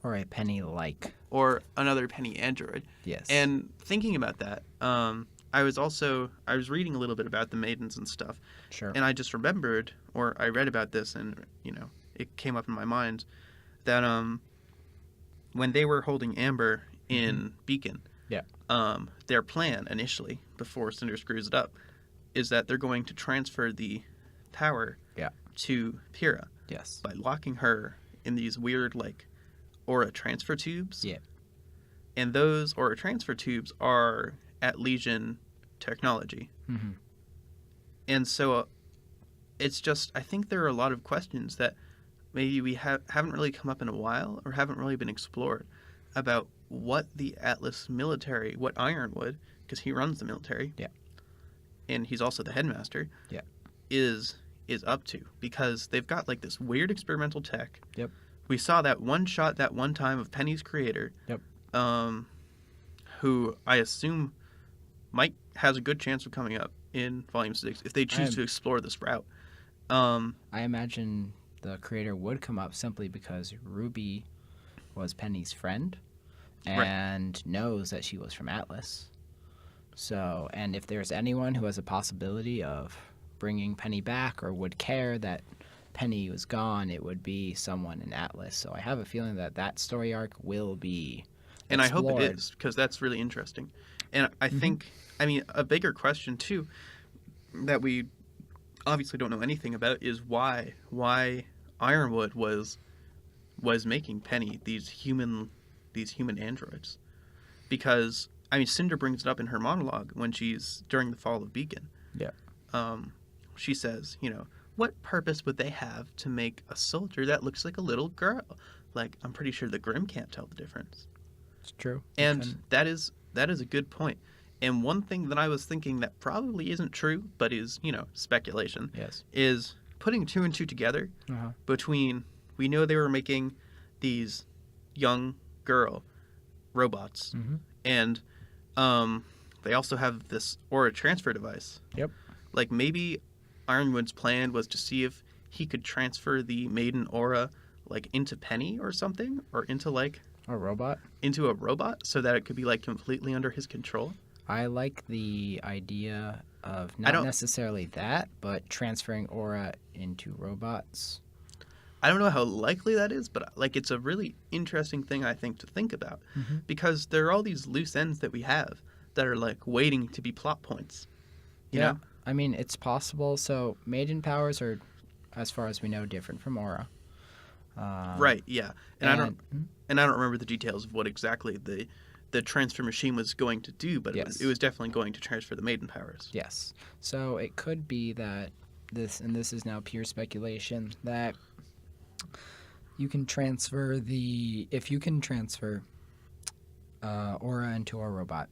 Or a Penny-like. Or another Penny android. Yes. And thinking about that, I was reading a little bit about the Maidens and stuff. Sure. And I just remembered, or I read about this and, it came up in my mind that when they were holding Amber in Beacon, their plan initially, before Cinder screws it up, is that they're going to transfer the power to Pyrrha. Yes. By locking her in these weird, aura transfer tubes. Yeah. And those aura transfer tubes are Atlegian technology. Mm-hmm. And so it's just, I think there are a lot of questions that maybe we haven't really come up in a while or haven't really been explored about what the Atlas military, what Ironwood, because he runs the military. Yeah. And he's also the headmaster. Yeah. Is up to, because they've got this weird experimental tech. Yep. We saw that one shot that one time of Penny's creator. Yep. Who I assume has a good chance of coming up in Volume 6 if they choose to explore this route. I imagine the creator would come up simply because Rwby was Penny's friend and knows that she was from Atlas. So, and if there's anyone who has a possibility of bringing Penny back or would care that Penny was gone, it would be someone in Atlas. So I have a feeling that story arc will be explored. And I hope it is, because that's really interesting. And I think, a bigger question too that we obviously don't know anything about is why Ironwood was making Penny these human androids. Because Cinder brings it up in her monologue when she's during the fall of Beacon. Yeah. She says, what purpose would they have to make a soldier that looks like a little girl? I'm pretty sure the Grimm can't tell the difference. It's true. And that is a good point. And one thing that I was thinking that probably isn't true, but is, speculation, is putting two and two together between, we know they were making these young girl robots, and they also have this aura transfer device. Yep. Maybe Ironwood's plan was to see if he could transfer the maiden aura into Penny or something, or into a robot, into a robot, so that it could be completely under his control. I like the idea of not necessarily that, but transferring aura into robots. I don't know how likely that is, but it's a really interesting thing I think to think about, because there are all these loose ends that we have that are waiting to be plot points. You know? It's possible. So maiden powers are, as far as we know, different from aura. Right. Yeah. And I don't remember the details of what exactly the transfer machine was going to do, but it was definitely going to transfer the maiden powers. Yes. So it could be that this is now pure speculation, that you can transfer if you can transfer aura into a robot,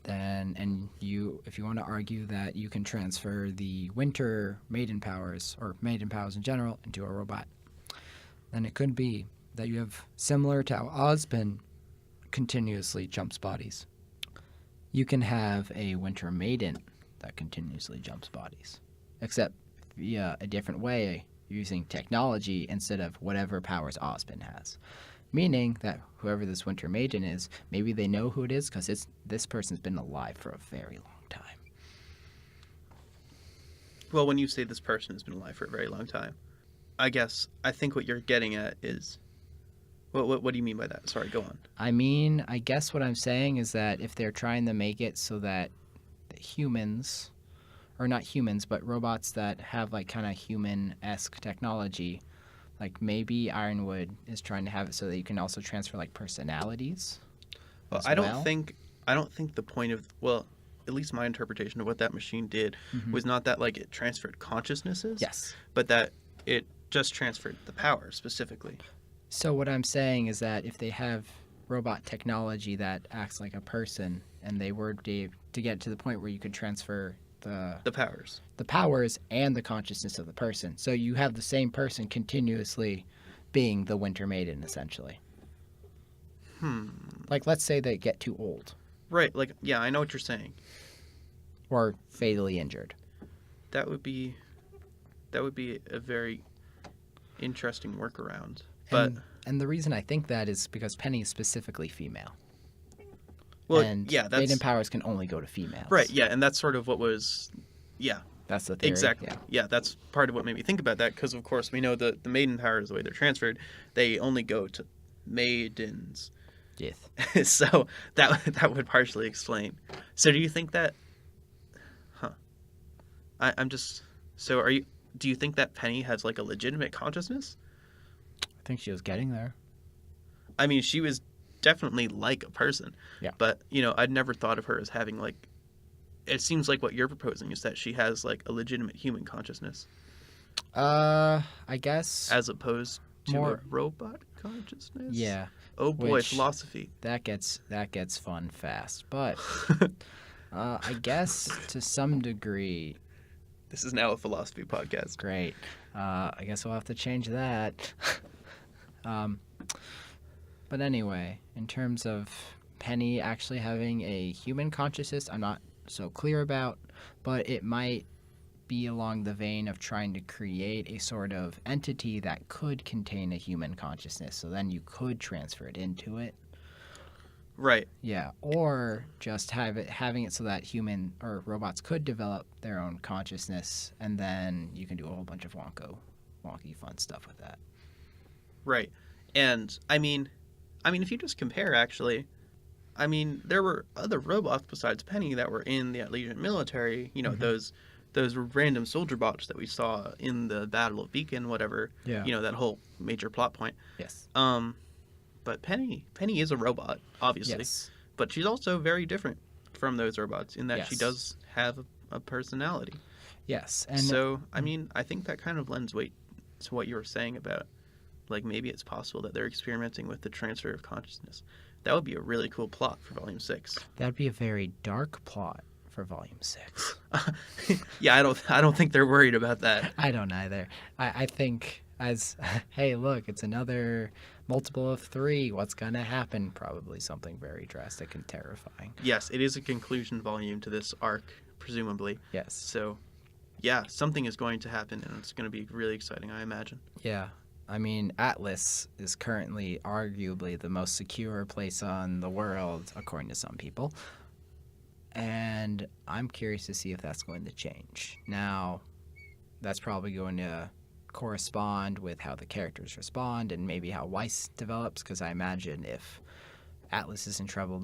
then if you want to argue that you can transfer the winter maiden powers or maiden powers in general into a robot, then it could be that you have, similar to how Ozpin continuously jumps bodies, you can have a winter maiden that continuously jumps bodies, except via a different way using technology instead of whatever powers Ozpin has. Meaning that whoever this Winter Maiden is, maybe they know who it is because this person's been alive for a very long time. Well, when you say this person has been alive for a very long time, I think what you're getting at is... What do you mean by that? Sorry, go on. I mean, I guess what I'm saying is that if they're trying to make it so that humans, or not humans, but robots that have like kind of human-esque technology, like maybe Ironwood is trying to have it so that you can also transfer like personalities. Well, I don't think the point of, well, at least my interpretation of what that machine did was not that like it transferred consciousnesses. Yes. But that it just transferred the power specifically. So what I'm saying is that if they have robot technology that acts like a person, and they were to get to the point where you could transfer the powers and the consciousness of the person, so you have the same person continuously being the Winter Maiden, essentially. Like, let's say they get too old. Right. Like, yeah, I know what you're saying. Or fatally injured. That would be a very interesting workaround. But and the reason I think that is because Penny is specifically female. Well, and yeah, maiden powers can only go to females. Right, yeah, and that's sort of what was, yeah. That's the theory. Exactly. Yeah, that's part of what made me think about that, because, of course, we know the maiden powers, the way they're transferred, they only go to maidens. Yes. So that would partially explain. So do you think that... do you think that Penny has, like, a legitimate consciousness? I think she was getting there. I mean, she was definitely like a person. Yeah. But, I'd never thought of her as having, like... It seems like what you're proposing is that she has, like, a legitimate human consciousness. I guess... As opposed to a robot consciousness? Yeah. Oh, boy, philosophy. That gets fun fast. But, I guess, to some degree... This is now a philosophy podcast. Great. I guess we'll have to change that. But anyway, in terms of Penny actually having a human consciousness, I'm not so clear about, but it might be along the vein of trying to create a sort of entity that could contain a human consciousness, so then you could transfer it into it. Right. Yeah, or just having it so that human or robots could develop their own consciousness, and then you can do a whole bunch of wonky fun stuff with that. Right. And I mean, if you just compare, actually, I mean, there were other robots besides Penny that were in the Allegiant military. Those random soldier bots that we saw in the Battle of Beacon, whatever. Yeah. That whole major plot point. Yes. But Penny is a robot, obviously. Yes. But she's also very different from those robots in that Yes. she does have a personality. Yes. And so, I mean, I think that kind of lends weight to what you were saying about, like, maybe it's possible that they're experimenting with the transfer of consciousness. That would be a really cool plot for Volume 6. That would be a very dark plot for Volume 6. Yeah, I don't think they're worried about that. I don't either. I think hey, look, it's another multiple of 3. What's going to happen? Probably something very drastic and terrifying. Yes, it is a conclusion volume to this arc, presumably. Yes. So, yeah, something is going to happen, and it's going to be really exciting, I imagine. Yeah. I mean, Atlas is currently arguably the most secure place on the world, according to some people. And I'm curious to see if that's going to change. Now, that's probably going to correspond with how the characters respond and maybe how Weiss develops, because I imagine if Atlas is in trouble,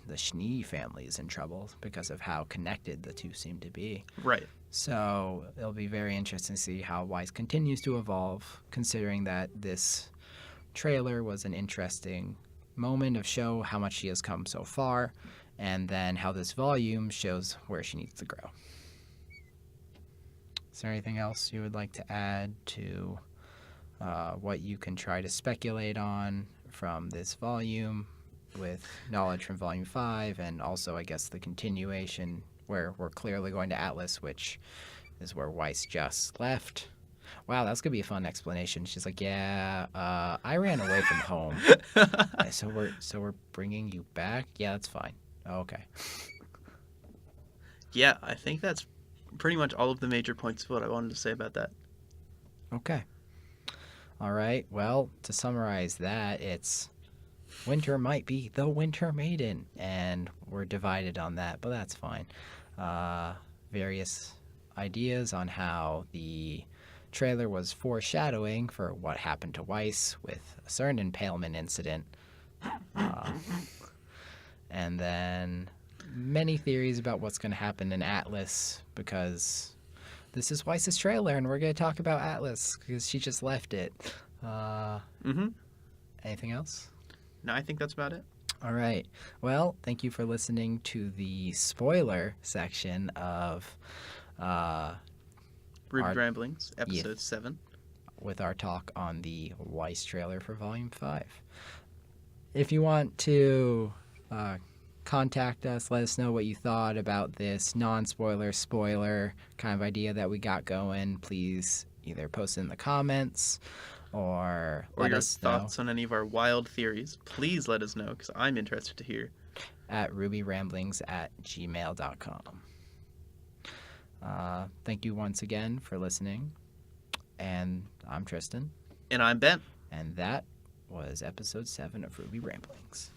the Schnee family is in trouble because of how connected the two seem to be. Right. So it'll be very interesting to see how Weiss continues to evolve, considering that this trailer was an interesting moment of show how much she has come so far, and then how this volume shows where she needs to grow. Is there anything else you would like to add to what you can try to speculate on from this volume with knowledge from Volume 5, and also, I guess, the continuation where we're clearly going to Atlas, which is where Weiss just left? Wow, that's going to be a fun explanation. She's like, yeah, I ran away from home. So we're bringing you back? Yeah, that's fine. Oh, okay. Yeah, I think that's pretty much all of the major points of what I wanted to say about that. Okay. All right. Well, to summarize that, it's winter might be the winter maiden, and we're divided on that, but that's fine. Various ideas on how the trailer was foreshadowing for what happened to Weiss with a certain impalement incident. And then many theories about what's going to happen in Atlas, because this is Weiss's trailer and we're going to talk about Atlas because she just left it. Mm-hmm. Anything else? No, I think that's about it. All right. Well, thank you for listening to the spoiler section of Rwby Ramblings, episode 7. With our talk on the Weiss trailer for Volume 5. If you want to contact us, let us know what you thought about this non-spoiler, spoiler kind of idea that we got going, please either post it in the comments or let your us thoughts know on any of our wild theories. Please let us know, because I'm interested to hear. at rwbyramblings@gmail.com. Thank you once again for listening. And I'm Tristan. And I'm Ben. And that was episode 7 of Rwby Ramblings.